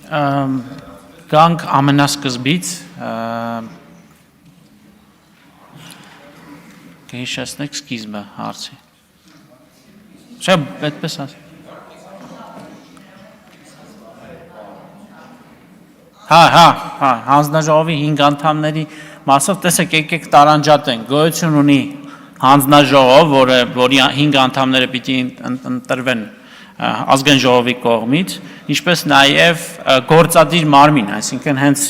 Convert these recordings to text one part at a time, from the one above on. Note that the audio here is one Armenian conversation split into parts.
Գանք ամենասկզբից կհիշեցնեք սկիզբը հարցի։ Չէ, այդպես ասի։ Հանձնաժողովի 5 անդամների մասով տեսեք եկեք տարանջատենք, գոյություն ունի հանձնաժողով, որի 5 անդամները պիտի ընտրվեն ազգային ժողովի կողմից, ինչպես նաև գործադիր մարմին, այսինքն հենց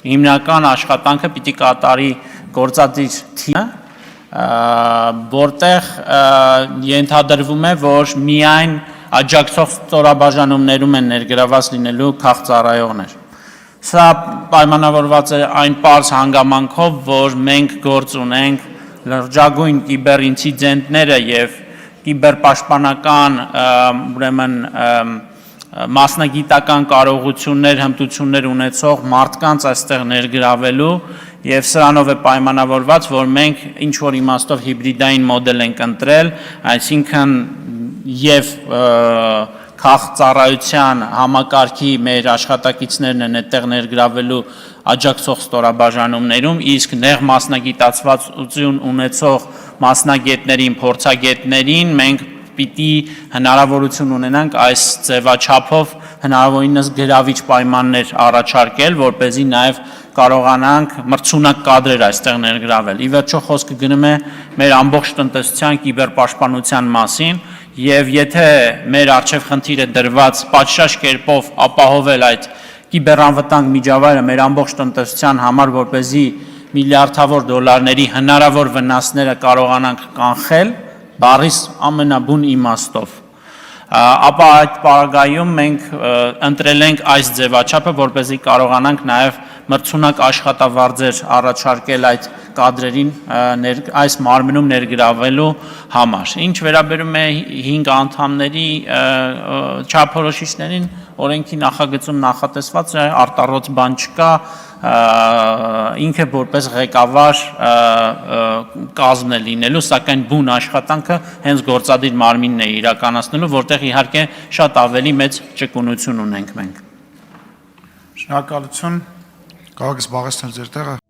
հիմնական աշխատանքը պիտի կատարի գործադիր թիմը, որտեղ ենթադրվում է, որ միայն աջակցող ստորաբաժանումներում են ներգրաված լինելու քաղծառայողներ։ Սա պայմանավորված է այն պարզ հանգամանքով, որ մենք գործ ունենք լրջագույն կիբերինցիդենտները եւ կիբերպաշտպանական ուրեմն մասնագիտական կարողություններ, հմտություններ ունեցող մարդկանց այստեղ ներգրավելու եւ սրանով է պայմանավորված, որ մենք ինչ որ իմաստով հիբրիդային մոդել ենք ընտրել, այսինքն եւ քաղծառայության համակարգի մեր աշխատակիցներն են այդտեղ ներգրավելու աջակցող ստորաբաժանումներում, իսկ նեղ մասնագիտացվածություն ունեցող մասնագետներին, փորձագետներին մենք պիտի հնարավորություն ունենանք այս ձևաչափով հնարավորինս գրավիչ պայմաններ առաջարկել, որպեսզի նաև կարողանանք մրցունակ կադրեր այստեղ ներգրավել։ Ի վերջո խոսքը գնում է մեր ամբողջ տնտեսության կիբերպաշտպանության մասին, եւ եթե մեր արժեվ խնդիր է դրված պատշաճ կերպով ապահովել այդ կիբերանվտանգ միջավայրը մեր ամբողջ տնտեսության համար, որպեսզի միլիարդավոր դոլարների հնարավոր վնասները կարողանանք կանխել, բառիս ամենաբուն իմաստով, ապա այդ պարագայում մենք ընտրել ենք այս ձևաչափը, որպեսզի կարողանանք նաև մրցունակ աշխատավարձեր առաջարկել այդ կադրերին այս մարմնում ներգրավելու համար։ Ինչ վերաբերում է 5 անդամների չափորոշիչներին, օրենքի նախագծում նախատեսված է, արտառոց բան չկա, ինքը որպես ղեկավար կազմն է լինելու, սակայն բուն աշխատանքը հենց գործադիր մարմինն է իրականացնելու, որտեղ իհարկե շատ ավելի մեծ ճկունություն ունենք մենք։ Շնորհակալություն, կարող եք զբաղեցնել ձեր տեղը։